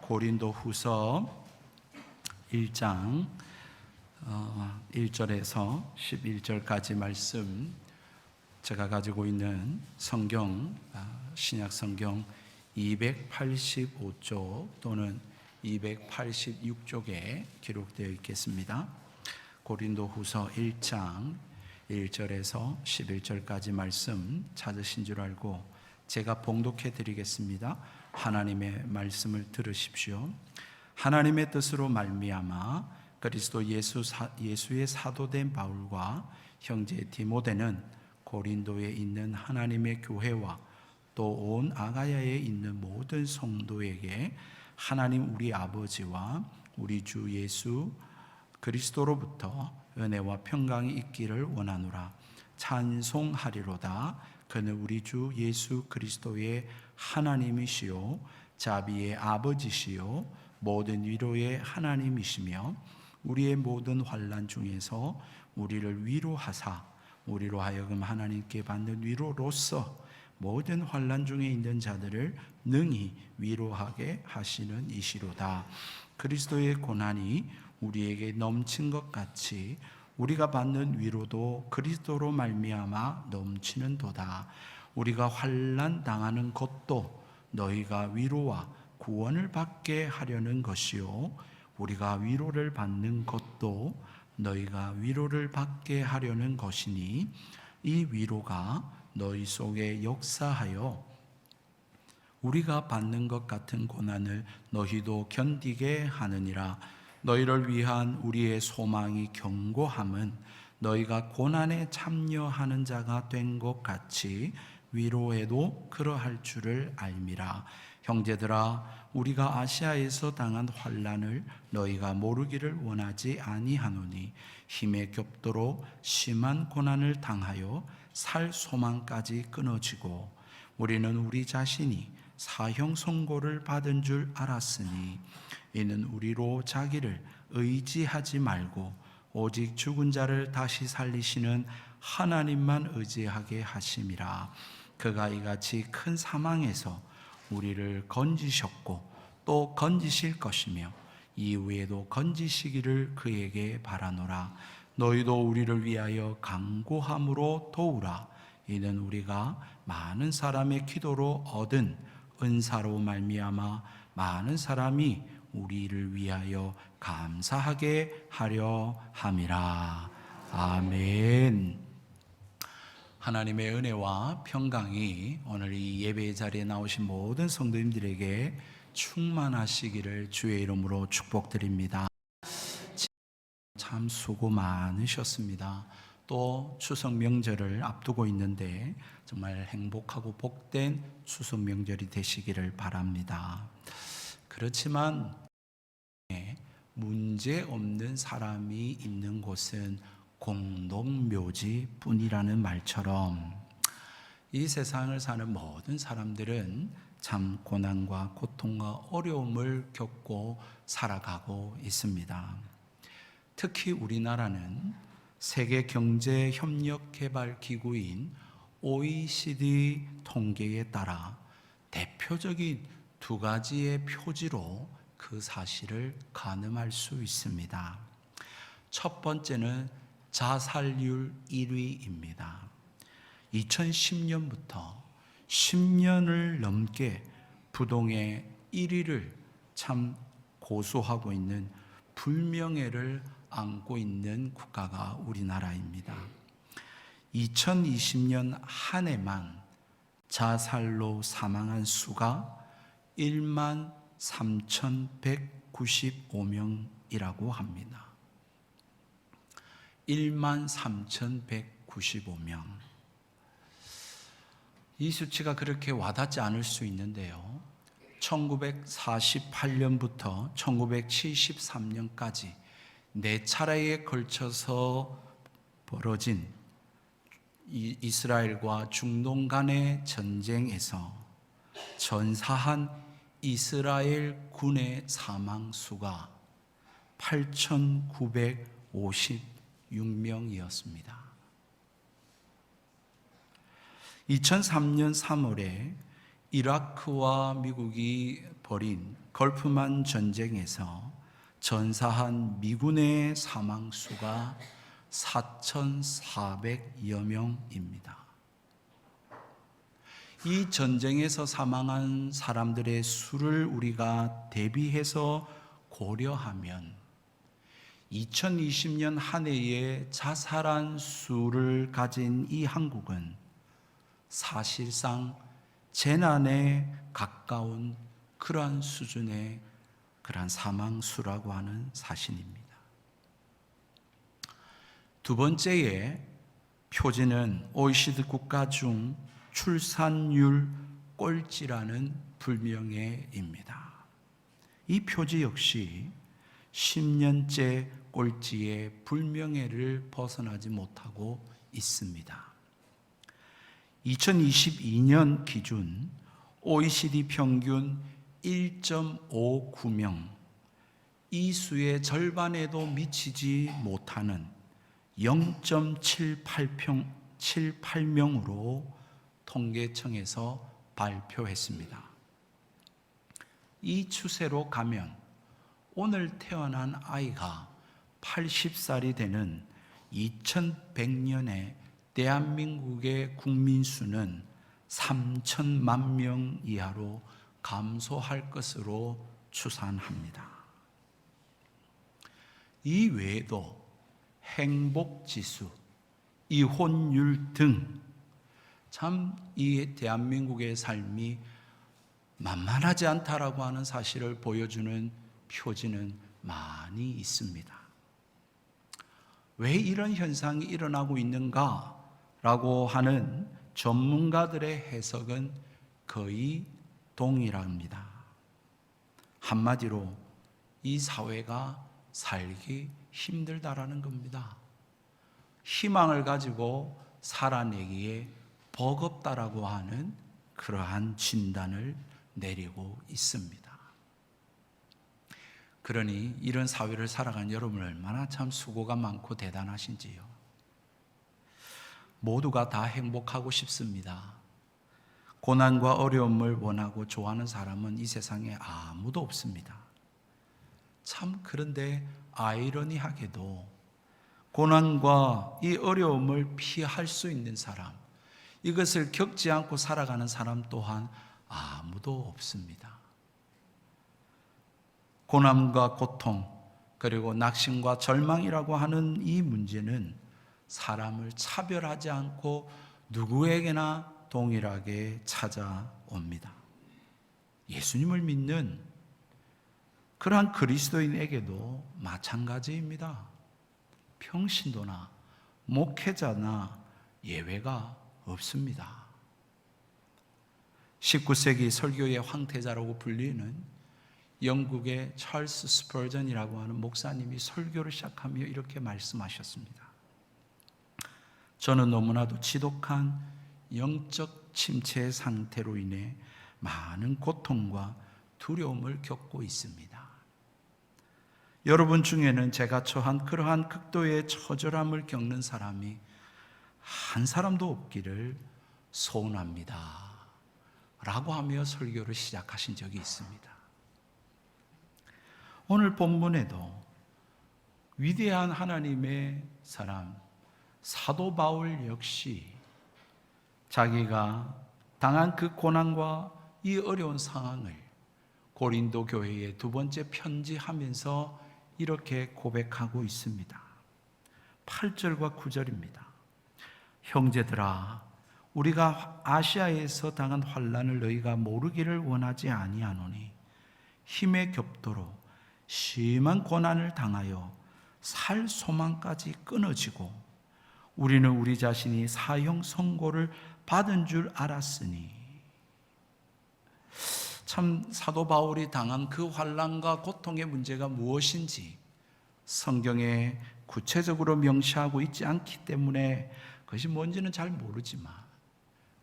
고린도후서 1장 1절에서 11절까지 말씀, 제가 가지고 있는 성경, 신약 성경 285쪽 또는 286쪽에 기록되어 있겠습니다. 고린도후서 1장 1절에서 11절까지 말씀 찾으신 줄 알고 제가 봉독해 드리겠습니다. 하나님의 말씀을 들으십시오. 하나님의 뜻으로 말미암아 그리스도 예수의 사도된 바울과 형제 디모데는 고린도에 있는 하나님의 교회와 또 온 아가야에 있는 모든 성도에게 하나님 우리 아버지와 우리 주 예수 그리스도로부터 은혜와 평강이 있기를 원하노라. 찬송하리로다. 그는 우리 주 예수 그리스도의 하나님이시요 자비의 아버지시요 모든 위로의 하나님이시며 우리의 모든 환난 중에서 우리를 위로하사 우리로 하여금 하나님께 받는 위로로서 모든 환난 중에 있는 자들을 능히 위로하게 하시는 이시로다. 그리스도의 고난이 우리에게 넘친 것 같이 우리가 받는 위로도 그리스도로 말미암아 넘치는도다. 우리가 환난 당하는 것도 너희가 위로와 구원을 받게 하려는 것이요 우리가 위로를 받는 것도 너희가 위로를 받게 하려는 것이니 이 위로가 너희 속에 역사하여 우리가 받는 것 같은 고난을 너희도 견디게 하느니라. 너희를 위한 우리의 소망이 견고함은 너희가 고난에 참여하는 자가 된 것 같이 위로에도 그러할 줄을 알미라. 형제들아, 우리가 아시아에서 당한 환난을 너희가 모르기를 원하지 아니하노니 힘에 겹도록 심한 고난을 당하여 살 소망까지 끊어지고 우리는 우리 자신이 사형 선고를 받은 줄 알았으니 이는 우리로 자기를 의지하지 말고 오직 죽은 자를 다시 살리시는 하나님만 의지하게 하심이라. 그가 이같이 큰 사망에서 우리를 건지셨고 또 건지실 것이며 이후에도 건지시기를 그에게 바라노라. 너희도 우리를 위하여 간구함으로 도우라. 이는 우리가 많은 사람의 기도로 얻은 은사로 말미암아 많은 사람이 우리를 위하여 감사하게 하려 함이라. 아멘. 하나님의 은혜와 평강이 오늘 이 예배 자리에 나오신 모든 성도님들에게 충만하시기를 주의 이름으로 축복드립니다. 참 수고 많으셨습니다. 또 추석 명절을 앞두고 있는데 정말 행복하고 복된 추석 명절이 되시기를 바랍니다. 그렇지만 문제 없는 사람이 있는 곳은 공동묘지뿐이라는 말처럼 이 세상을 사는 모든 사람들은 참 고난과 고통과 어려움을 겪고 살아가고 있습니다. 특히 우리나라는 세계경제협력개발기구인 OECD 통계에 따라 대표적인 두 가지의 표지로 그 사실을 가늠할 수 있습니다. 첫 번째는 자살률 1위입니다. 2010년부터 10년을 넘게 부동의 1위를 참 고수하고 있는 불명예를 안고 있는 국가가 우리나라입니다. 2020년 한 해만 자살로 사망한 수가 1만 3,195명이라고 합니다. 1만 3,195명. 이 수치가 그렇게 와닿지 않을 수 있는데요. 1948년부터 1973년까지 4차례에 걸쳐서 벌어진 이스라엘과 중동 간의 전쟁에서 전사한 이스라엘 군의 사망수가 8,956명이었습니다. 2003년 3월에 이라크와 미국이 벌인 걸프만 전쟁에서 전사한 미군의 사망 수가 4,400여 명입니다. 이 전쟁에서 사망한 사람들의 수를 우리가 대비해서 고려하면 2020년 한 해에 자살한 수를 가진 이 한국은 사실상 재난에 가까운 그러한 수준의 그러한 사망 수라고 하는 사실입니다. 두 번째의 표지는 OECD 국가 중 출산율 꼴찌라는 불명예입니다. 이 표지 역시 10년째 꼴찌의 불명예를 벗어나지 못하고 있습니다. 2022년 기준 OECD 평균 1.59명, 이 수의 절반에도 미치지 못하는 0.78명으로 통계청에서 발표했습니다. 이 추세로 가면 오늘 태어난 아이가 80살이 되는 2100년에 대한민국의 국민 수는 3천만 명 이하로 감소할 것으로 추산합니다. 이 외에도 행복지수, 이혼율 등 참 이 대한민국의 삶이 만만하지 않다라고 하는 사실을 보여주는 표지는 많이 있습니다. 왜 이런 현상이 일어나고 있는가라고 하는 전문가들의 해석은 거의 동일합니다. 한마디로 이 사회가 살기 힘들다라는 겁니다. 희망을 가지고 살아내기에 버겁다라고 하는 그러한 진단을 내리고 있습니다. 그러니 이런 사회를 살아가는 여러분 얼마나 참 수고가 많고 대단하신지요. 모두가 다 행복하고 싶습니다. 고난과 어려움을 원하고 좋아하는 사람은 이 세상에 아무도 없습니다. 참 그런데 아이러니하게도 고난과 이 어려움을 피할 수 있는 사람, 이것을 겪지 않고 살아가는 사람 또한 아무도 없습니다. 고난과 고통, 그리고 낙심과 절망이라고 하는 이 문제는 사람을 차별하지 않고 누구에게나 동일하게 찾아옵니다. 예수님을 믿는 그러한 그리스도인에게도 마찬가지입니다. 평신도나 목회자나 예외가 없습니다. 19세기 설교의 황태자라고 불리는 영국의 찰스 스퍼전이라고 하는 목사님이 설교를 시작하며 이렇게 말씀하셨습니다. 저는 너무나도 지독한 영적 침체 상태로 인해 많은 고통과 두려움을 겪고 있습니다. 여러분 중에는 제가 처한 그러한 극도의 처절함을 겪는 사람이 한 사람도 없기를 소원합니다 라고 하며 설교를 시작하신 적이 있습니다. 오늘 본문에도 위대한 하나님의 사람 사도 바울 역시 자기가 당한 그 고난과 이 어려운 상황을 고린도 교회에 두 번째 편지하면서 이렇게 고백하고 있습니다. 8절과 9절입니다. 형제들아, 우리가 아시아에서 당한 환난을 너희가 모르기를 원하지 아니하노니 힘에 겹도록 심한 고난을 당하여 살 소망까지 끊어지고 우리는 우리 자신이 사형 선고를 받은 줄 알았으니. 참 사도 바울이 당한 그 환난과 고통의 문제가 무엇인지 성경에 구체적으로 명시하고 있지 않기 때문에 그것이 뭔지는 잘 모르지만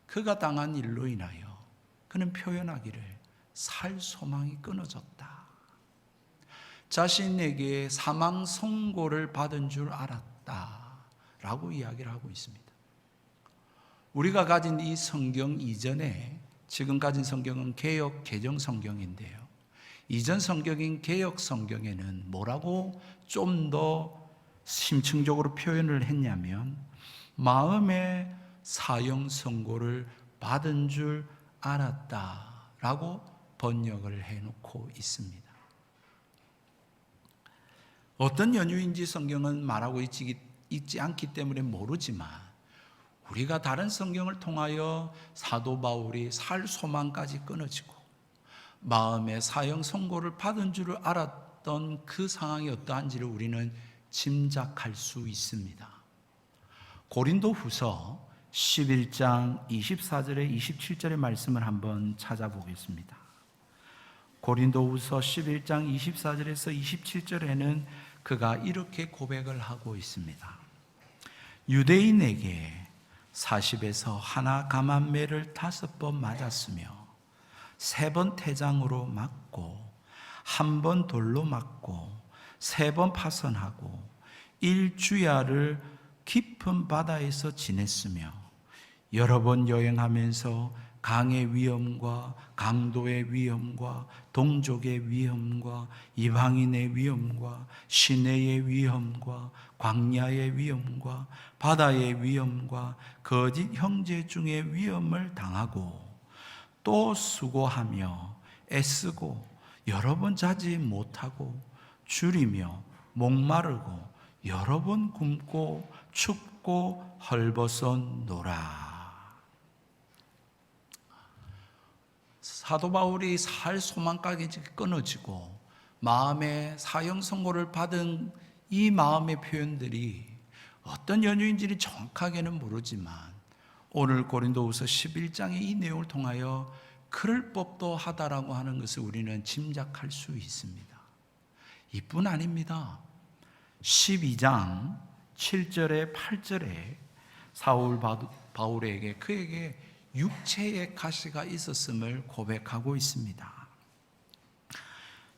그가 당한 일로 인하여 그는 표현하기를 살 소망이 끊어졌다, 자신에게 사망 선고를 받은 줄 알았다 라고 이야기를 하고 있습니다. 우리가 가진 이 성경 이전에 지금 가진 성경은 개역 개정 성경인데요, 이전 성경인 개역 성경에는 뭐라고 좀 더 심층적으로 표현을 했냐면 마음의 사형 선고를 받은 줄 알았다라고 번역을 해놓고 있습니다. 어떤 연유인지 성경은 말하고 있지 않기 때문에 모르지만 우리가 다른 성경을 통하여 사도 바울이 살 소망까지 끊어지고 마음의 사형 선고를 받은 줄 알았던 그 상황이 어떠한지를 우리는 짐작할 수 있습니다. 고린도후서 11장 24절에 27절의 말씀을 한번 찾아보겠습니다. 고린도후서 11장 24절에서 27절에는 그가 이렇게 고백을 하고 있습니다. 유대인에게 40에서 하나 감한매를 5번 맞았으며 3번 태장으로 맞고 1번 돌로 맞고 3번 파선하고 1주야를 깊은 바다에서 지냈으며 여러 번 여행하면서 강의 위험과 강도의 위험과 동족의 위험과 이방인의 위험과 시내의 위험과 광야의 위험과 바다의 위험과 거짓 형제 중의 위험을 당하고 또 수고하며 애쓰고 여러 번 자지 못하고 줄이며 목마르고 여러 번 굶고 춥고 헐벗었노라. 사도 바울이 살 소망까지 끊어지고 마음의 사형 선고를 받은 이 마음의 표현들이 어떤 연유인지는 정확하게는 모르지만 오늘 고린도후서 11장의 이 내용을 통하여 그럴 법도 하다라고 하는 것을 우리는 짐작할 수 있습니다. 이뿐 아닙니다. 12장 7절에 8절에 사울 바울에게 그에게 육체의 가시가 있었음을 고백하고 있습니다.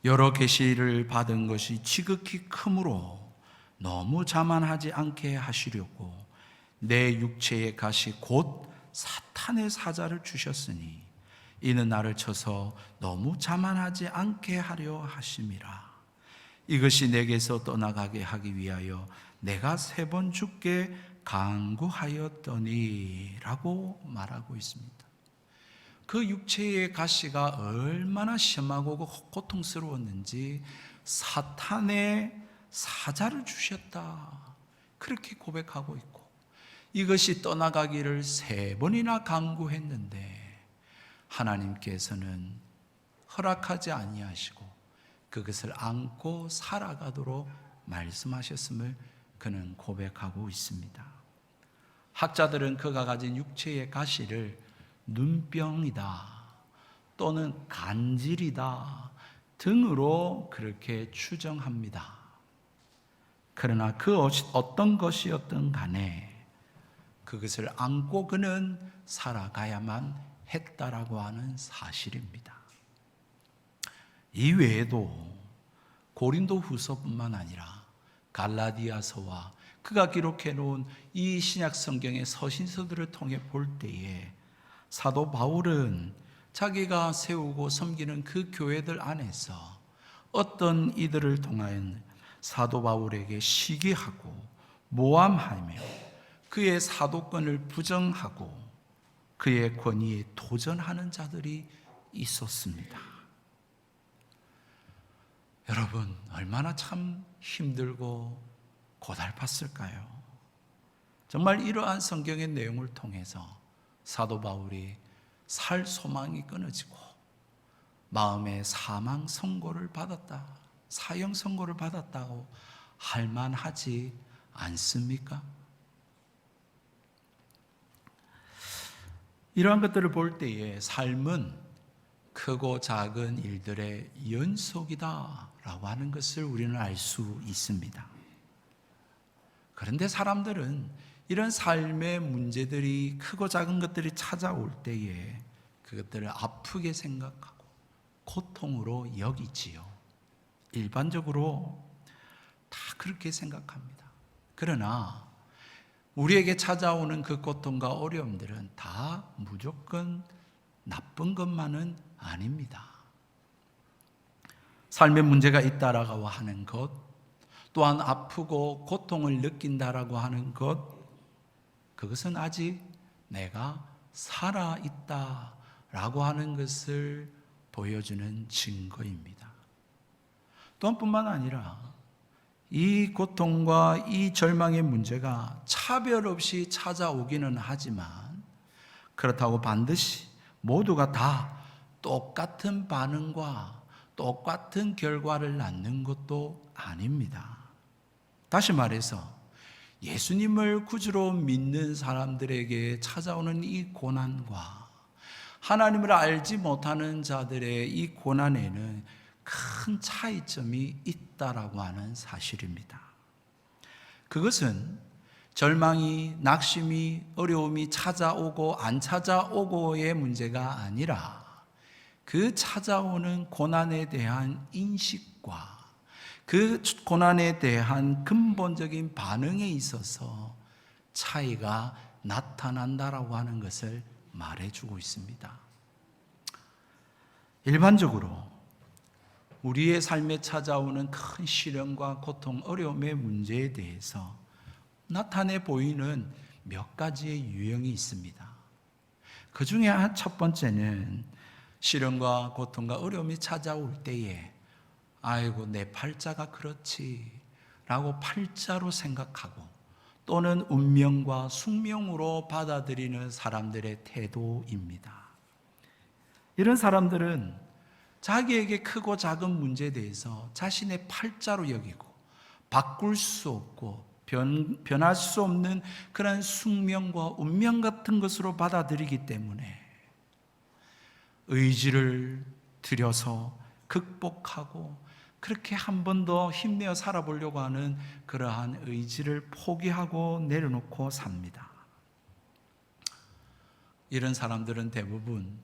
여러 계시를 받은 것이 지극히 크므로 너무 자만하지 않게 하시려고 내 육체의 가시 곧 사탄의 사자를 주셨으니 이는 나를 쳐서 너무 자만하지 않게 하려 하심이라. 이것이 내게서 떠나가게 하기 위하여 내가 3번 죽게 간구하였더니 라고 말하고 있습니다. 그 육체의 가시가 얼마나 심하고 고통스러웠는지 사탄의 사자를 주셨다 그렇게 고백하고 있고 이것이 떠나가기를 3번이나 간구했는데 하나님께서는 허락하지 아니하시고 그것을 안고 살아가도록 말씀하셨음을 그는 고백하고 있습니다. 학자들은 그가 가진 육체의 가시를 눈병이다 또는 간질이다 등으로 그렇게 추정합니다. 그러나 그 어떤 것이었든 간에 그것을 안고 그는 살아가야만 했다라고 하는 사실입니다. 이외에도 고린도후서뿐만 아니라 갈라디아서와 그가 기록해 놓은 이 신약 성경의 서신서들을 통해 볼 때에 사도 바울은 자기가 세우고 섬기는 그 교회들 안에서 어떤 이들을 통하여 사도 바울에게 시기하고 모함하며 그의 사도권을 부정하고 그의 권위에 도전하는 자들이 있었습니다. 여러분, 얼마나 참 힘들고 고달팠을까요? 정말 이러한 성경의 내용을 통해서 사도 바울이 살 소망이 끊어지고 마음의 사망 선고를 받았다, 사형 선고를 받았다고 할 만하지 않습니까? 이러한 것들을 볼 때에 삶은 크고 작은 일들의 연속이다라고 하는 것을 우리는 알 수 있습니다. 그런데 사람들은 이런 삶의 문제들이 크고 작은 것들이 찾아올 때에 그것들을 아프게 생각하고 고통으로 여기지요. 일반적으로 다 그렇게 생각합니다. 그러나 우리에게 찾아오는 그 고통과 어려움들은 다 무조건 나쁜 것만은 아닙니다. 삶에 문제가 있다라고 하는 것, 또한 아프고 고통을 느낀다라고 하는 것, 그것은 아직 내가 살아있다라고 하는 것을 보여주는 증거입니다. 또한 뿐만 아니라 이 고통과 이 절망의 문제가 차별 없이 찾아오기는 하지만 그렇다고 반드시 모두가 다 똑같은 반응과 똑같은 결과를 낳는 것도 아닙니다. 다시 말해서 예수님을 구주로 믿는 사람들에게 찾아오는 이 고난과 하나님을 알지 못하는 자들의 이 고난에는 큰 차이점이 있다라고 하는 사실입니다. 그것은 절망이, 낙심이, 어려움이 찾아오고 안 찾아오고의 문제가 아니라 그 찾아오는 고난에 대한 인식과 그 고난에 대한 근본적인 반응에 있어서 차이가 나타난다라고 하는 것을 말해주고 있습니다. 일반적으로 우리의 삶에 찾아오는 큰 시련과 고통, 어려움의 문제에 대해서 나타내 보이는 몇 가지의 유형이 있습니다. 그 중에 첫 번째는 시련과 고통과 어려움이 찾아올 때에 아이고 내 팔자가 그렇지 라고 팔자로 생각하고 또는 운명과 숙명으로 받아들이는 사람들의 태도입니다. 이런 사람들은 자기에게 크고 작은 문제에 대해서 자신의 팔자로 여기고 바꿀 수 없고 변할 수 없는 그런 숙명과 운명 같은 것으로 받아들이기 때문에 의지를 들여서 극복하고 그렇게 한 번 더 힘내어 살아보려고 하는 그러한 의지를 포기하고 내려놓고 삽니다. 이런 사람들은 대부분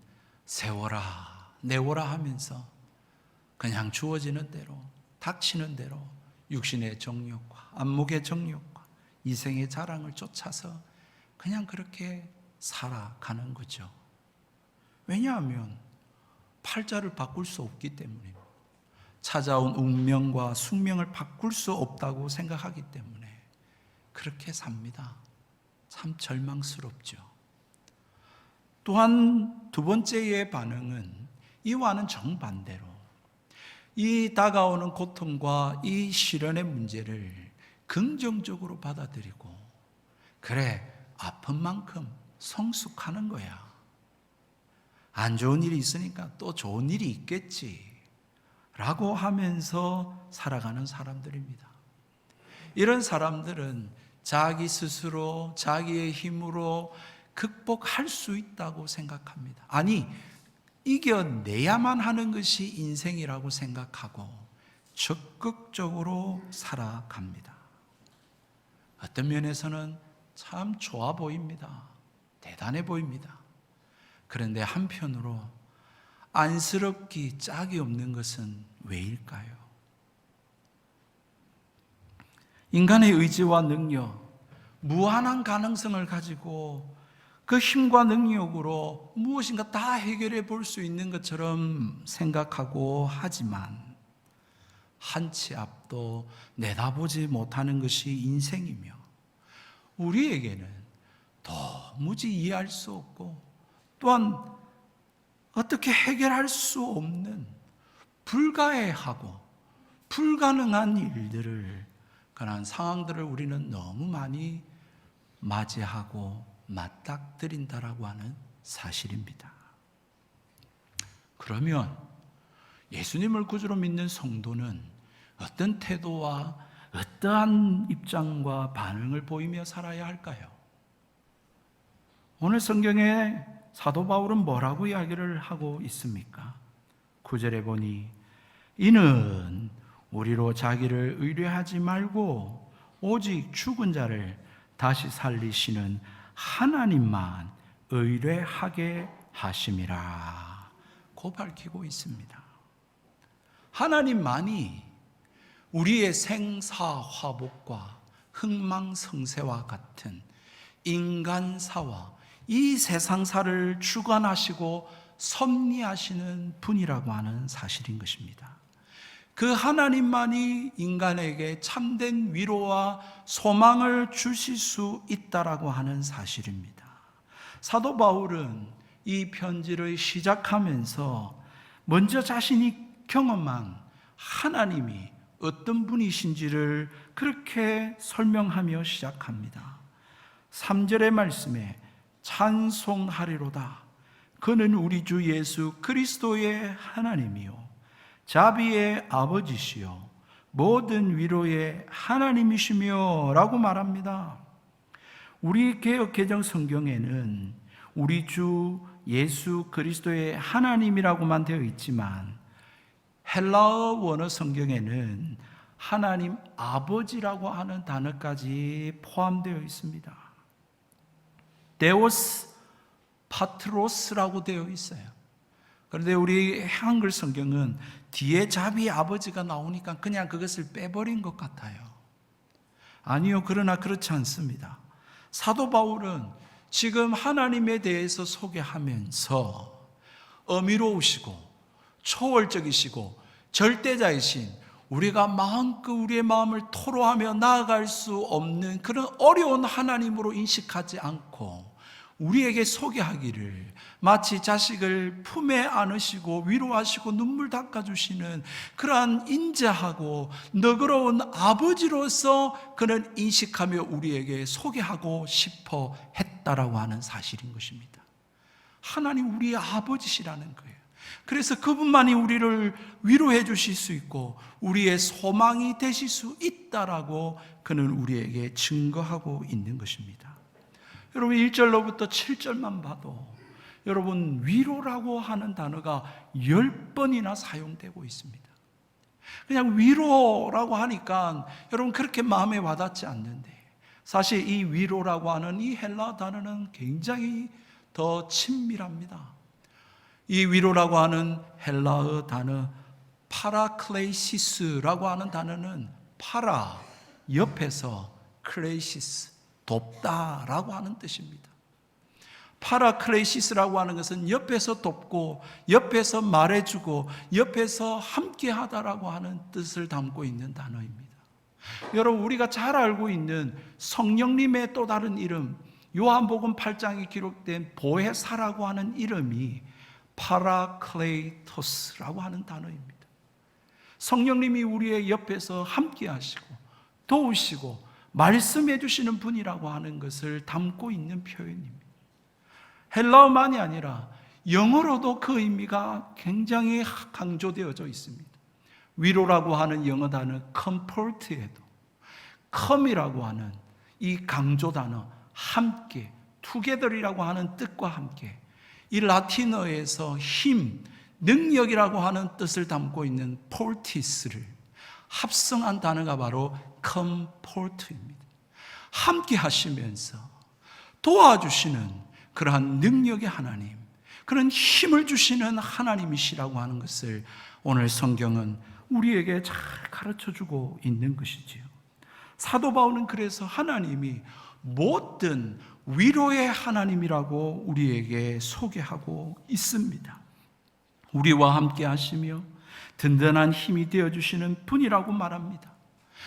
세워라 내워라 하면서 그냥 주어지는 대로 닥치는 대로 육신의 정욕과 안목의 정욕과 이생의 자랑을 쫓아서 그냥 그렇게 살아가는 거죠. 왜냐하면 팔자를 바꿀 수 없기 때문입니다. 찾아온 운명과 숙명을 바꿀 수 없다고 생각하기 때문에 그렇게 삽니다. 참 절망스럽죠. 또한 두 번째의 반응은 이와는 정반대로 이 다가오는 고통과 이 시련의 문제를 긍정적으로 받아들이고 그래 아픈 만큼 성숙하는 거야. 안 좋은 일이 있으니까 또 좋은 일이 있겠지 라고 하면서 살아가는 사람들입니다. 이런 사람들은 자기 스스로 자기의 힘으로 극복할 수 있다고 생각합니다. 아니 이겨내야만 하는 것이 인생이라고 생각하고 적극적으로 살아갑니다. 어떤 면에서는 참 좋아 보입니다. 대단해 보입니다. 그런데 한편으로 안쓰럽기 짝이 없는 것은 왜일까요? 인간의 의지와 능력, 무한한 가능성을 가지고 그 힘과 능력으로 무엇인가 다 해결해 볼 수 있는 것처럼 생각하고 하지만 한 치 앞도 내다보지 못하는 것이 인생이며 우리에게는 도무지 이해할 수 없고 또한 어떻게 해결할 수 없는 불가해하고 불가능한 일들을 그런 상황들을 우리는 너무 많이 맞이하고 맞닥뜨린다라고 하는 사실입니다. 그러면 예수님을 구주로 믿는 성도는 어떤 태도와 어떠한 입장과 반응을 보이며 살아야 할까요? 오늘 성경에 사도 바울은 뭐라고 이야기를 하고 있습니까? 9절에 보니 이는 우리로 자기를 의뢰하지 말고 오직 죽은 자를 다시 살리시는 하나님만 의뢰하게 하심이라 고 밝히고 있습니다. 하나님만이 우리의 생사화복과 흥망성쇠와 같은 인간사와 이 세상사를 주관하시고 섭리하시는 분이라고 하는 사실인 것입니다. 그 하나님만이 인간에게 참된 위로와 소망을 주실 수 있다라고 하는 사실입니다. 사도 바울은 이 편지를 시작하면서 먼저 자신이 경험한 하나님이 어떤 분이신지를 그렇게 설명하며 시작합니다. 3절의 말씀에 찬송하리로다. 그는 우리 주 예수 그리스도의 하나님이요 자비의 아버지시요 모든 위로의 하나님이시며 라고 말합니다. 우리 개역 개정 성경에는 우리 주 예수 그리스도의 하나님이라고만 되어 있지만 헬라어 원어 성경에는 하나님 아버지라고 하는 단어까지 포함되어 있습니다. 데오스 파트로스라고 되어 있어요. 그런데 우리 한글 성경은 뒤에 자비 아버지가 나오니까 그냥 그것을 빼버린 것 같아요. 아니요, 그러나 그렇지 않습니다. 사도 바울은 지금 하나님에 대해서 소개하면서 어미로우시고 초월적이시고 절대자이신, 우리가 마음껏 우리의 마음을 토로하며 나아갈 수 없는 그런 어려운 하나님으로 인식하지 않고 우리에게 소개하기를 마치 자식을 품에 안으시고 위로하시고 눈물 닦아주시는 그러한 인자하고 너그러운 아버지로서 그는 인식하며 우리에게 소개하고 싶어 했다라고 하는 사실인 것입니다. 하나님 우리의 아버지시라는 거예요. 그래서 그분만이 우리를 위로해 주실 수 있고 우리의 소망이 되실 수 있다라고 그는 우리에게 증거하고 있는 것입니다. 여러분 1절로부터 7절만 봐도 여러분 위로라고 하는 단어가 10번이나 사용되고 있습니다. 그냥 위로라고 하니까 여러분 그렇게 마음에 와닿지 않는데 사실 이 위로라고 하는 이 헬라 단어는 굉장히 더 친밀합니다. 이 위로라고 하는 헬라어 단어 파라클레이시스라고 하는 단어는 파라, 옆에서 클레이시스, 돕다라고 하는 뜻입니다. 파라클레이시스라고 하는 것은 옆에서 돕고 옆에서 말해주고 옆에서 함께하다라고 하는 뜻을 담고 있는 단어입니다. 여러분 우리가 잘 알고 있는 성령님의 또 다른 이름 요한복음 8장에 기록된 보혜사라고 하는 이름이 파라클레이토스라고 하는 단어입니다. 성령님이 우리의 옆에서 함께 하시고 도우시고 말씀해 주시는 분이라고 하는 것을 담고 있는 표현입니다. 헬라어만이 아니라 영어로도 그 의미가 굉장히 강조되어져 있습니다. 위로라고 하는 영어 단어 comfort에도 come이라고 하는 이 강조 단어 함께, together이라고 하는 뜻과 함께 이 라틴어에서 힘, 능력이라고 하는 뜻을 담고 있는 fortis를 합성한 단어가 바로 comfort입니다. 함께 하시면서 도와주시는 그러한 능력의 하나님, 그런 힘을 주시는 하나님이시라고 하는 것을 오늘 성경은 우리에게 잘 가르쳐주고 있는 것이지요. 사도 바울은 그래서 하나님이 모든 위로의 하나님이라고 우리에게 소개하고 있습니다. 우리와 함께 하시며 든든한 힘이 되어주시는 분이라고 말합니다.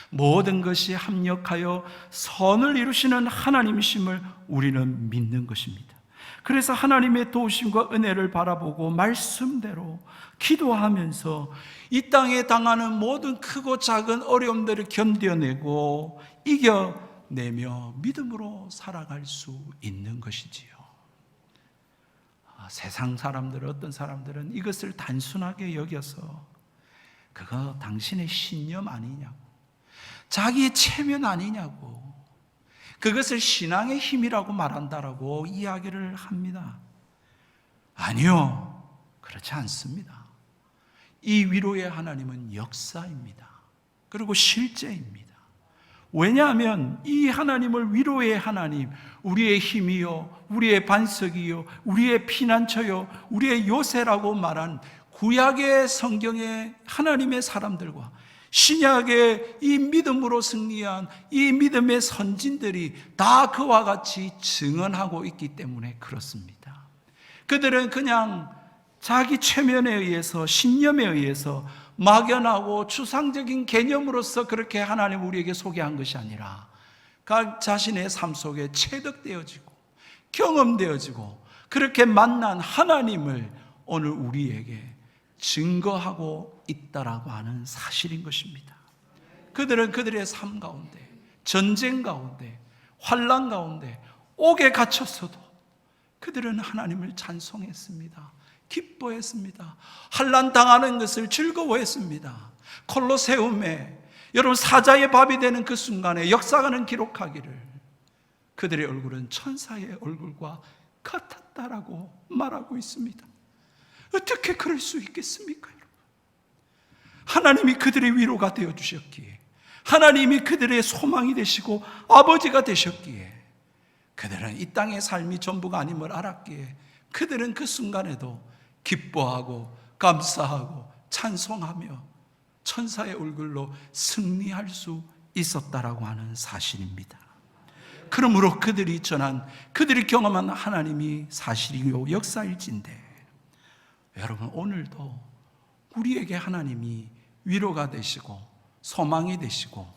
모든 것이 합력하여 선을 이루시는 하나님이심을 우리는 믿는 것입니다. 그래서 하나님의 도우심과 은혜를 바라보고 말씀대로 기도하면서 이 땅에 당하는 모든 크고 작은 어려움들을 견뎌내고 이겨내며 믿음으로 살아갈 수 있는 것이지요. 세상 사람들, 어떤 사람들은 이것을 단순하게 여겨서 그거 당신의 신념 아니냐고, 자기의 체면 아니냐고, 그것을 신앙의 힘이라고 말한다라고 이야기를 합니다. 아니요, 그렇지 않습니다. 이 위로의 하나님은 역사입니다. 그리고 실제입니다. 왜냐하면 이 하나님을 위로의 하나님, 우리의 힘이요, 우리의 반석이요, 우리의 피난처요, 우리의 요새라고 말한 구약의 성경의 하나님의 사람들과 신약의 이 믿음으로 승리한 이 믿음의 선진들이 다 그와 같이 증언하고 있기 때문에 그렇습니다. 그들은 그냥 자기 체면에 의해서, 신념에 의해서 막연하고 추상적인 개념으로서 그렇게 하나님 우리에게 소개한 것이 아니라 각 자신의 삶 속에 체득되어지고 경험되어지고 그렇게 만난 하나님을 오늘 우리에게 증거하고 있다라고 하는 사실인 것입니다. 그들은 그들의 삶 가운데, 전쟁 가운데, 환난 가운데, 옥에 갇혔어도 그들은 하나님을 찬송했습니다. 기뻐했습니다. 환난 당하는 것을 즐거워했습니다. 콜로세움에 여러분 사자의 밥이 되는 그 순간에 역사가는 기록하기를 그들의 얼굴은 천사의 얼굴과 같았다라고 말하고 있습니다. 어떻게 그럴 수 있겠습니까, 여러분? 하나님이 그들의 위로가 되어 주셨기에, 하나님이 그들의 소망이 되시고 아버지가 되셨기에, 그들은 이 땅의 삶이 전부가 아님을 알았기에 그들은 그 순간에도 기뻐하고 감사하고 찬송하며 천사의 얼굴로 승리할 수 있었다라고 하는 사실입니다. 그러므로 그들이 전한, 그들이 경험한 하나님이 사실이요 역사일진데, 여러분 오늘도 우리에게 하나님이 위로가 되시고 소망이 되시고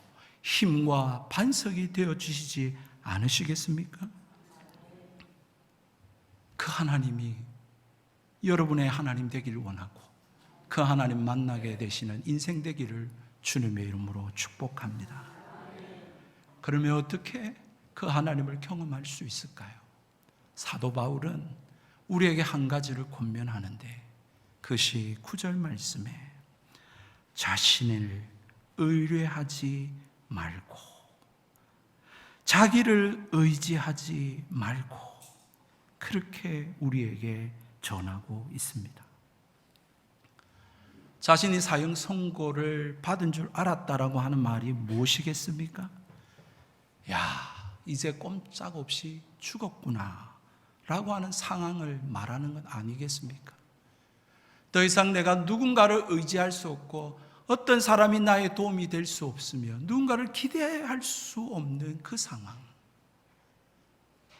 힘과 반석이 되어 주시지 않으시겠습니까? 그 하나님이 여러분의 하나님 되기를 원하고 그 하나님 만나게 되시는 인생 되기를 주님의 이름으로 축복합니다. 그러면 어떻게 그 하나님을 경험할 수 있을까요? 사도 바울은 우리에게 한 가지를 권면하는데, 그것이 9절 말씀에 자신을 의뢰하지 말고 자기를 의지하지 말고 그렇게 우리에게 전하고 있습니다. 자신이 사형 선고를 받은 줄 알았다라고 하는 말이 무엇이겠습니까? 야, 이제 꼼짝없이 죽었구나 라고 하는 상황을 말하는 것 아니겠습니까? 더 이상 내가 누군가를 의지할 수 없고 어떤 사람이 나의 도움이 될 수 없으며 누군가를 기대할 수 없는 그 상황,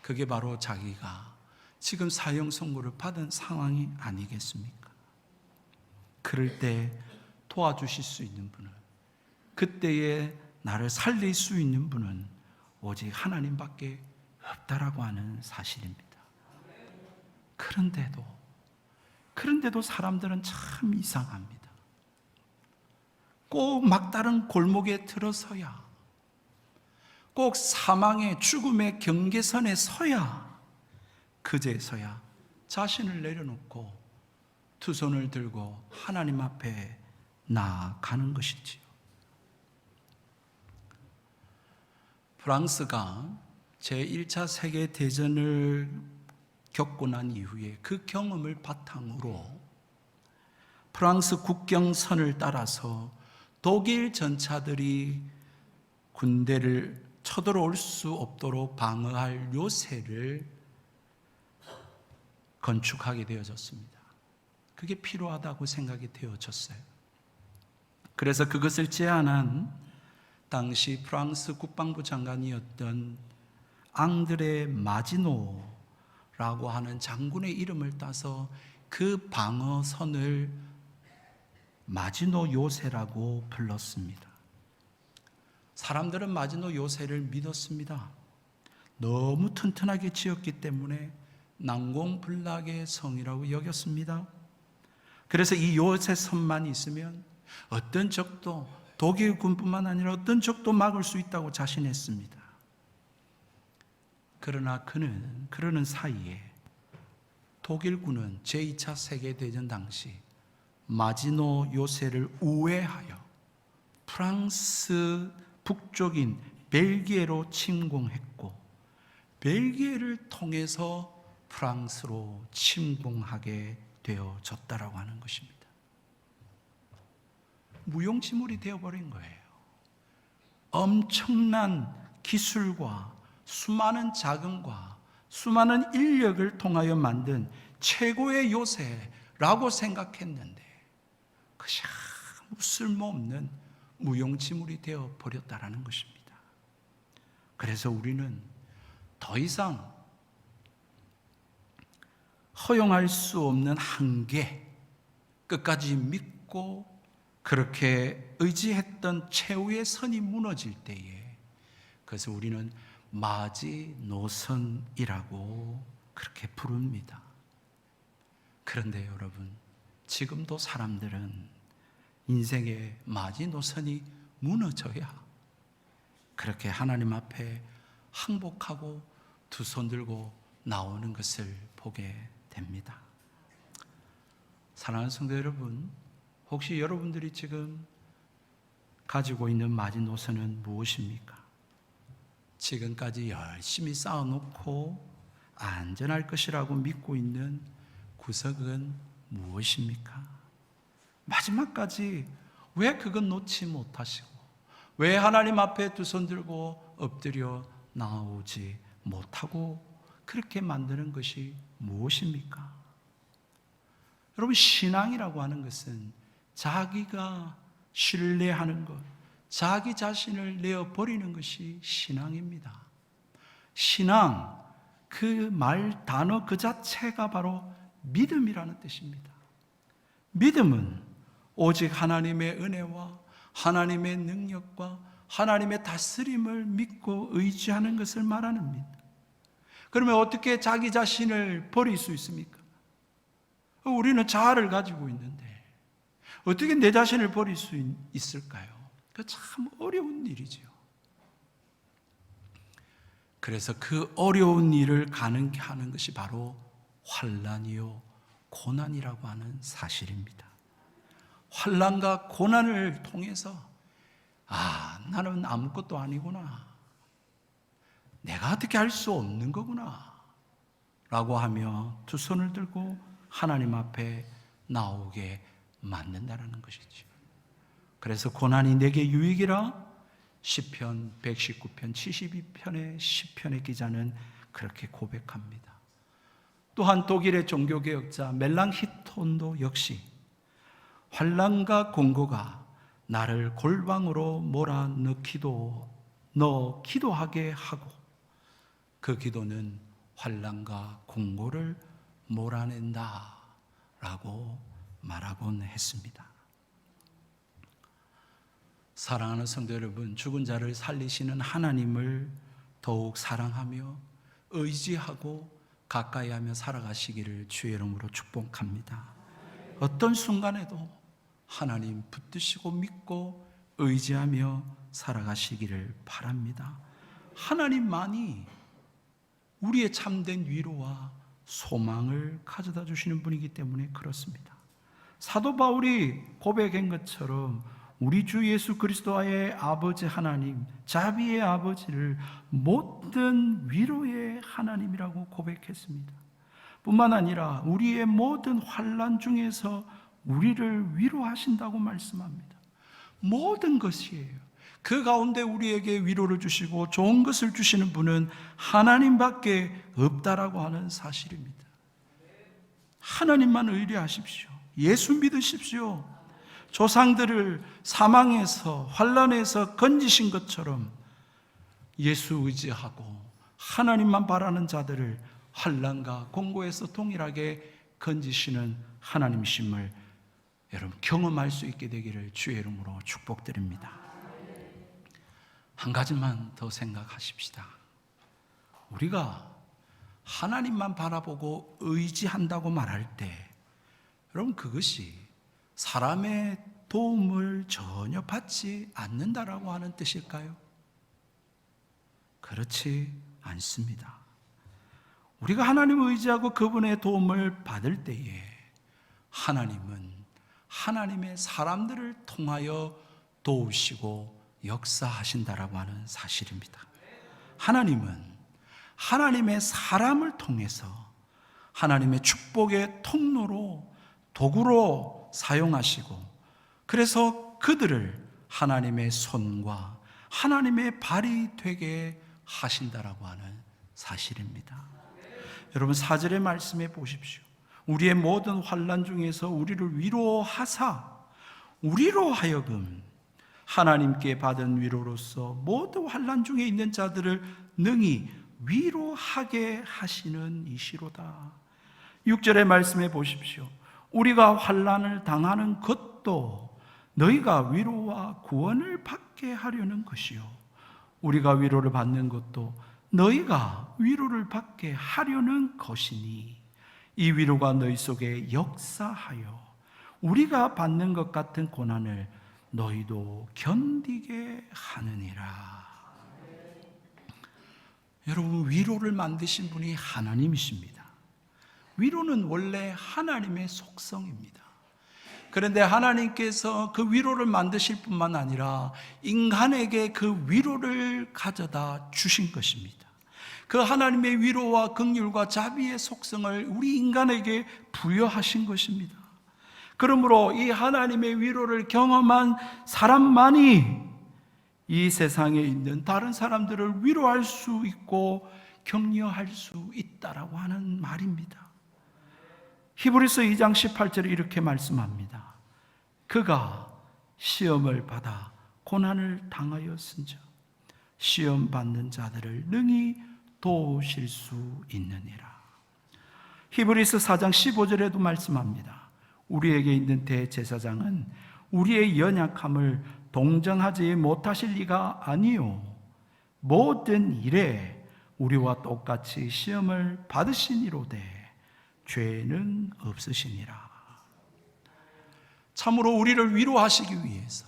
그게 바로 자기가 지금 사형 선고를 받은 상황이 아니겠습니까? 그럴 때 도와주실 수 있는 분은, 그때에 나를 살릴 수 있는 분은 오직 하나님밖에 없다라고 하는 사실입니다. 그런데도 사람들은 참 이상합니다. 꼭 막다른 골목에 들어서야, 꼭 사망의 죽음의 경계선에 서야, 그제서야 자신을 내려놓고 두 손을 들고 하나님 앞에 나아가는 것이지요. 프랑스가 제1차 세계대전을 겪고 난 이후에 그 경험을 바탕으로 프랑스 국경선을 따라서 독일 전차들이 군대를 쳐들어올 수 없도록 방어할 요새를 건축하게 되어졌습니다. 그게 필요하다고 생각이 되어졌어요. 그래서 그것을 제안한 당시 프랑스 국방부 장관이었던 앙드레 마지노라고 하는 장군의 이름을 따서 그 방어선을 마지노 요새라고 불렀습니다. 사람들은 마지노 요새를 믿었습니다. 너무 튼튼하게 지었기 때문에 난공불락의 성이라고 여겼습니다. 그래서 이 요새선만 있으면 어떤 적도, 독일 군뿐만 아니라 어떤 적도 막을 수 있다고 자신했습니다. 그러나 그러는 사이에 독일군은 제2차 세계대전 당시 마지노 요새를 우회하여 프랑스 북쪽인 벨기에로 침공했고, 벨기에를 통해서 프랑스로 침공하게 되어졌다라고 하는 것입니다. 무용지물이 되어버린 거예요. 엄청난 기술과 수많은 자금과 수많은 인력을 통하여 만든 최고의 요새라고 생각했는데 그것이 아무 쓸모없는 무용지물이 되어버렸다라는 것입니다. 그래서 우리는 더 이상 허용할 수 없는 한계, 끝까지 믿고 그렇게 의지했던 최후의 선이 무너질 때에 그래서 우리는 마지노선이라고 그렇게 부릅니다. 그런데 여러분, 지금도 사람들은 인생의 마지노선이 무너져야 그렇게 하나님 앞에 항복하고 두 손 들고 나오는 것을 보게 됩니다. 사랑하는 성도 여러분, 혹시 여러분들이 지금 가지고 있는 마지노선은 무엇입니까? 지금까지 열심히 쌓아놓고 안전할 것이라고 믿고 있는 구석은 무엇입니까? 마지막까지 왜 그건 놓지 못하시고 왜 하나님 앞에 두 손 들고 엎드려 나오지 못하고 그렇게 만드는 것이 무엇입니까? 여러분, 신앙이라고 하는 것은 자기가 신뢰하는 것, 자기 자신을 내어버리는 것이 신앙입니다. 신앙, 그 말, 단어 그 자체가 바로 믿음이라는 뜻입니다. 믿음은 오직 하나님의 은혜와 하나님의 능력과 하나님의 다스림을 믿고 의지하는 것을 말하는 믿음. 그러면 어떻게 자기 자신을 버릴 수 있습니까? 우리는 자아를 가지고 있는데 어떻게 내 자신을 버릴 수 있을까요? 그 참 어려운 일이죠. 그래서 그 어려운 일을 가능케 하는 것이 바로 환난이요 고난이라고 하는 사실입니다. 환난과 고난을 통해서 나는 아무것도 아니구나, 내가 어떻게 할 수 없는 거구나 라고 하며 두 손을 들고 하나님 앞에 나오게 만든다는 것이죠. 그래서 고난이 내게 유익이라 시편 119편 72편의 시편의 기자는 그렇게 고백합니다. 또한 독일의 종교개혁자 멜랑히톤도 역시 환난과 공고가 나를 골방으로 몰아넣기도 기도하게 하고 그 기도는 환난과 공고를 몰아낸다 라고 말하곤 했습니다. 사랑하는 성도 여러분, 죽은 자를 살리시는 하나님을 더욱 사랑하며 의지하고 가까이 하며 살아가시기를 주의 이름으로 축복합니다. 어떤 순간에도 하나님 붙드시고 믿고 의지하며 살아가시기를 바랍니다. 하나님만이 우리의 참된 위로와 소망을 가져다 주시는 분이기 때문에 그렇습니다. 사도 바울이 고백한 것처럼 우리 주 예수 그리스도의 아버지 하나님, 자비의 아버지를 모든 위로의 하나님이라고 고백했습니다. 뿐만 아니라 우리의 모든 환난 중에서 우리를 위로하신다고 말씀합니다. 모든 것이에요. 그 가운데 우리에게 위로를 주시고 좋은 것을 주시는 분은 하나님밖에 없다라고 하는 사실입니다. 하나님만 의뢰하십시오. 예수 믿으십시오. 조상들을 사망에서 환난에서 건지신 것처럼 예수 의지하고 하나님만 바라는 자들을 환난과 공고에서 동일하게 건지시는 하나님이심을 여러분 경험할 수 있게 되기를 주의 이름으로 축복드립니다. 한 가지만 더 생각하십시다. 우리가 하나님만 바라보고 의지한다고 말할 때 여러분 그것이 사람의 도움을 전혀 받지 않는다라고 하는 뜻일까요? 그렇지 않습니다. 우리가 하나님을 의지하고 그분의 도움을 받을 때에 하나님은 하나님의 사람들을 통하여 도우시고 역사하신다라고 하는 사실입니다. 하나님은 하나님의 사람을 통해서 하나님의 축복의 통로로 도구로 사용하시고 그래서 그들을 하나님의 손과 하나님의 발이 되게 하신다라고 하는 사실입니다. 여러분 4절의 말씀해 보십시오. 우리의 모든 환난 중에서 우리를 위로하사 우리로 하여금 하나님께 받은 위로로서 모든 환난 중에 있는 자들을 능히 위로하게 하시는 이시로다. 6절의 말씀해 보십시오. 우리가 환난을 당하는 것도 너희가 위로와 구원을 받게 하려는 것이요 우리가 위로를 받는 것도 너희가 위로를 받게 하려는 것이니 이 위로가 너희 속에 역사하여 우리가 받는 것 같은 고난을 너희도 견디게 하느니라. 여러분, 위로를 만드신 분이 하나님이십니다. 위로는 원래 하나님의 속성입니다. 그런데 하나님께서 그 위로를 만드실 뿐만 아니라 인간에게 그 위로를 가져다 주신 것입니다. 그 하나님의 위로와 긍휼과 자비의 속성을 우리 인간에게 부여하신 것입니다. 그러므로 이 하나님의 위로를 경험한 사람만이 이 세상에 있는 다른 사람들을 위로할 수 있고 격려할 수 있다라고 하는 말입니다. 히브리서 2장 18절에 이렇게 말씀합니다. 그가 시험을 받아 고난을 당하였은즉 시험 받는 자들을 능히 도우실 수 있느니라. 히브리서 4장 15절에도 말씀합니다. 우리에게 있는 대제사장은 우리의 연약함을 동정하지 못하실 리가 아니요 모든 일에 우리와 똑같이 시험을 받으시니로되 죄는 없으시니라. 참으로 우리를 위로하시기 위해서,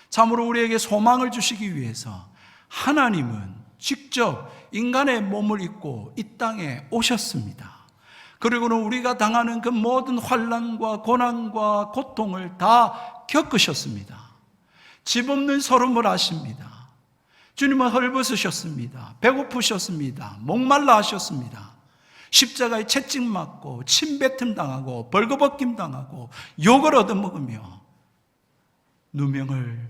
참으로 우리에게 소망을 주시기 위해서 하나님은 직접 인간의 몸을 입고 이 땅에 오셨습니다. 그리고는 우리가 당하는 그 모든 환난과 고난과 고통을 다 겪으셨습니다. 집 없는 서름을 하십니다. 주님은 헐벗으셨습니다. 배고프셨습니다. 목말라 하셨습니다. 십자가에 채찍 맞고 침뱉음 당하고 벌거벗김 당하고 욕을 얻어먹으며 누명을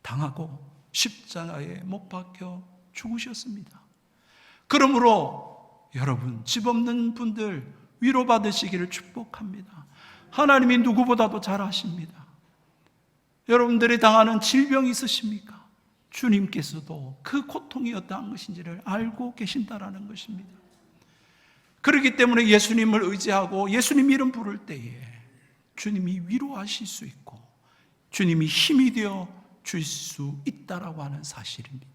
당하고 십자가에 못 박혀 죽으셨습니다. 그러므로 여러분, 집 없는 분들 위로받으시기를 축복합니다. 하나님이 누구보다도 잘 아십니다. 여러분들이 당하는 질병이 있으십니까? 주님께서도 그 고통이 어떠한 것인지를 알고 계신다라는 것입니다. 그렇기 때문에 예수님을 의지하고 예수님 이름 부를 때에 주님이 위로하실 수 있고 주님이 힘이 되어 줄 수 있다라고 하는 사실입니다.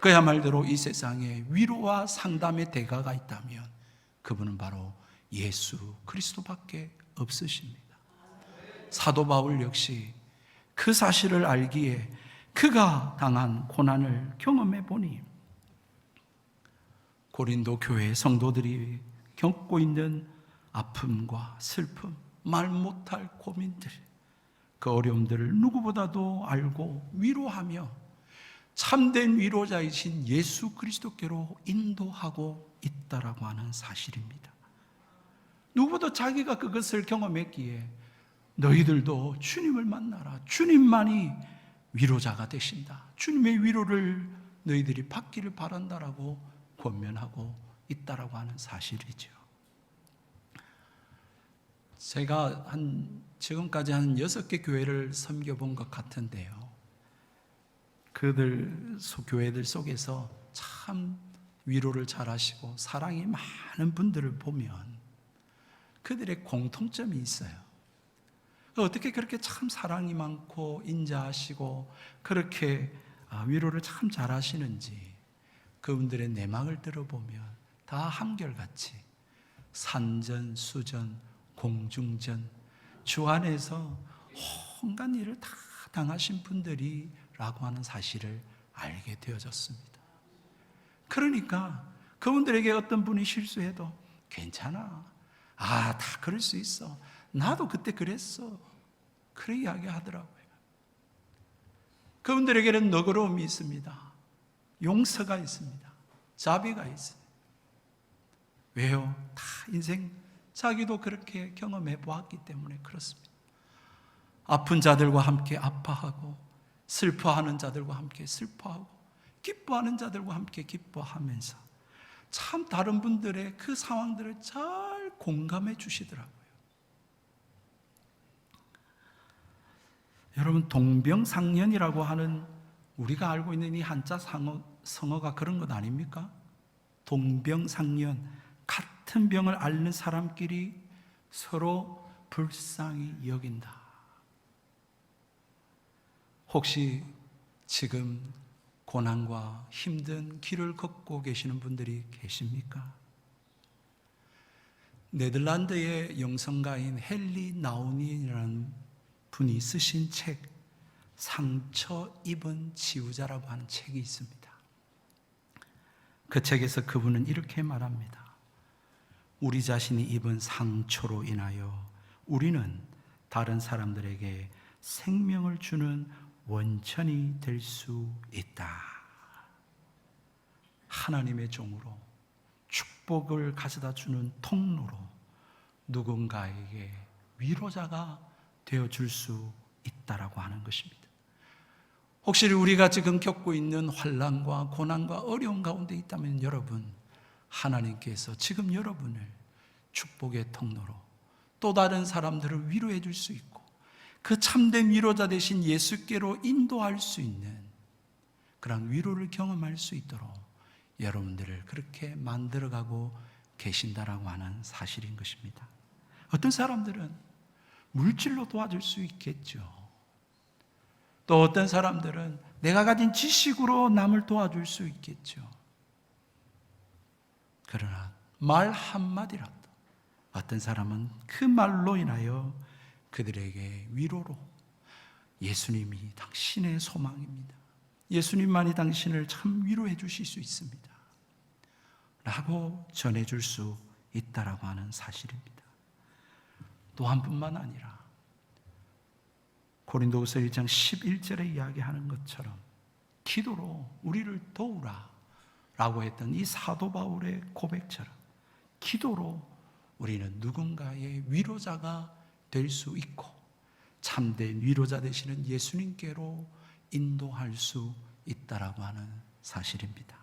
그야말로 이 세상에 위로와 상담의 대가가 있다면 그분은 바로 예수 그리스도밖에 없으십니다. 사도 바울 역시 그 사실을 알기에 그가 당한 고난을 경험해 보니 고린도 교회 성도들이 겪고 있는 아픔과 슬픔, 말 못할 고민들, 그 어려움들을 누구보다도 알고 위로하며 참된 위로자이신 예수 그리스도께로 인도하고 있다라고 하는 사실입니다. 누구보다 자기가 그것을 경험했기에 너희들도 주님을 만나라. 주님만이 위로자가 되신다. 주님의 위로를 너희들이 받기를 바란다라고 권면하고 있다라고 하는 사실이죠. 제가 지금까지 한 6개 교회를 섬겨본 것 같은데요. 교회들 속에서 참 위로를 잘하시고 사랑이 많은 분들을 보면 그들의 공통점이 있어요. 어떻게 그렇게 참 사랑이 많고 인자하시고 그렇게 위로를 참 잘하시는지 그분들의 내막을 들어보면 다 한결같이 산전수전, 공중전, 주 안에서 온갖 일을 다 당하신 분들이라고 하는 사실을 알게 되어졌습니다. 그러니까 그분들에게 어떤 분이 실수해도 괜찮아. 다 그럴 수 있어. 나도 그때 그랬어. 그렇게 이야기하더라고요. 그분들에게는 너그러움이 있습니다. 용서가 있습니다. 자비가 있어요. 왜요? 다 인생 자기도 그렇게 경험해 보았기 때문에 그렇습니다. 아픈 자들과 함께 아파하고 슬퍼하는 자들과 함께 슬퍼하고 기뻐하는 자들과 함께 기뻐하면서 참 다른 분들의 그 상황들을 잘 공감해 주시더라고요. 여러분, 동병상련이라고 하는 우리가 알고 있는 이 한자 성어가 그런 것 아닙니까? 동병상련, 같은 병을 앓는 사람끼리 서로 불쌍히 여긴다. 혹시 지금 고난과 힘든 길을 걷고 계시는 분들이 계십니까? 네덜란드의 영성가인 헨리 나우닌이라는 분이 쓰신 책, 상처 입은 치유자라고 하는 책이 있습니다. 그 책에서 그분은 이렇게 말합니다. 우리 자신이 입은 상처로 인하여 우리는 다른 사람들에게 생명을 주는 원천이 될 수 있다. 하나님의 종으로 축복을 가져다 주는 통로로 누군가에게 위로자가 되어줄 수 있다라고 하는 것입니다. 혹시 우리가 지금 겪고 있는 환난과 고난과 어려운 가운데 있다면 여러분, 하나님께서 지금 여러분을 축복의 통로로 또 다른 사람들을 위로해 줄 수 있고 그 참된 위로자 되신 예수께로 인도할 수 있는 그런 위로를 경험할 수 있도록 여러분들을 그렇게 만들어가고 계신다라고 하는 사실인 것입니다. 어떤 사람들은 물질로 도와줄 수 있겠죠. 또 어떤 사람들은 내가 가진 지식으로 남을 도와줄 수 있겠죠. 그러나 말 한마디라도 어떤 사람은 그 말로 인하여 그들에게 위로로 예수님이 당신의 소망입니다. 예수님만이 당신을 참 위로해 주실 수 있습니다. 라고 전해줄 수 있다라고 하는 사실입니다. 또 한 뿐만 아니라 고린도후서 1장 11절에 이야기하는 것처럼 기도로 우리를 도우라 라고 했던 이 사도 바울의 고백처럼 기도로 우리는 누군가의 위로자가 될 수 있고 참된 위로자 되시는 예수님께로 인도할 수 있다라고 하는 사실입니다.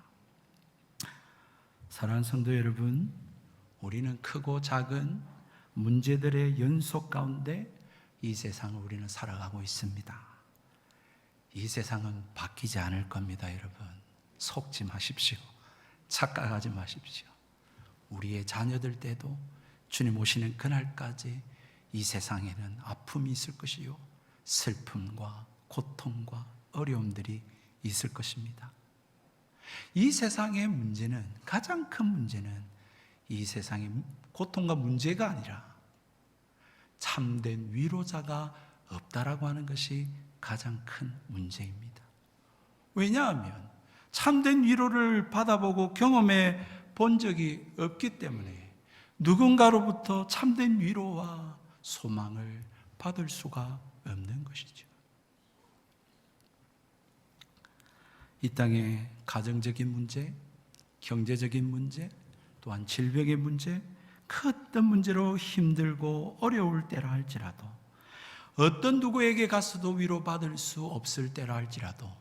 사랑하는 성도 여러분, 우리는 크고 작은 문제들의 연속 가운데 이 세상을 우리는 살아가고 있습니다. 이 세상은 바뀌지 않을 겁니다, 여러분. 속지 마십시오. 착각하지 마십시오. 우리의 자녀들 때도 주님 오시는 그날까지 이 세상에는 아픔이 있을 것이요, 슬픔과 고통과 어려움들이 있을 것입니다. 이 세상의 문제는, 가장 큰 문제는 이 세상의 고통과 문제가 아니라 참된 위로자가 없다라고 하는 것이 가장 큰 문제입니다. 왜냐하면 참된 위로를 받아보고 경험해 본 적이 없기 때문에 누군가로부터 참된 위로와 소망을 받을 수가 없는 것이죠. 이 땅의 가정적인 문제, 경제적인 문제, 또한 질병의 문제, 그 어떤 문제로 힘들고 어려울 때라 할지라도 어떤 누구에게 가서도 위로받을 수 없을 때라 할지라도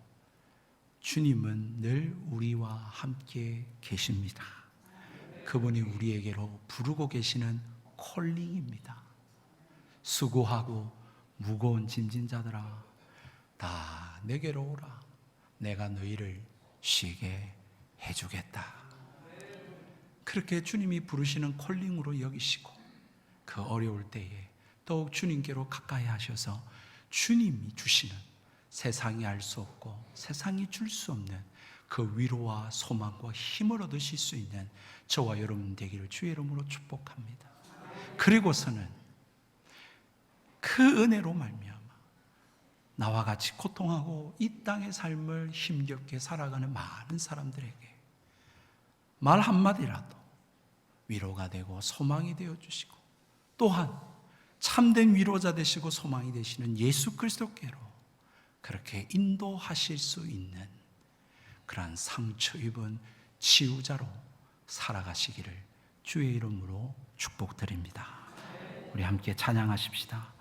주님은 늘 우리와 함께 계십니다. 그분이 우리에게로 부르고 계시는 콜링입니다. 수고하고 무거운 짐진 자들아 다 내게로 오라. 내가 너희를 쉬게 해주겠다. 그렇게 주님이 부르시는 콜링으로 여기시고 그 어려울 때에 더욱 주님께로 가까이 하셔서 주님이 주시는 세상이 알 수 없고 세상이 줄 수 없는 그 위로와 소망과 힘을 얻으실 수 있는 저와 여러분 되기를 주의 이름으로 축복합니다. 그리고서는 그 은혜로 말미암아 나와 같이 고통하고 이 땅의 삶을 힘겹게 살아가는 많은 사람들에게 말 한마디라도 위로가 되고 소망이 되어주시고 또한 참된 위로자 되시고 소망이 되시는 예수 그리스도께로 그렇게 인도하실 수 있는 그러한 상처 입은 치유자로 살아가시기를 주의 이름으로 축복드립니다. 우리 함께 찬양하십시다.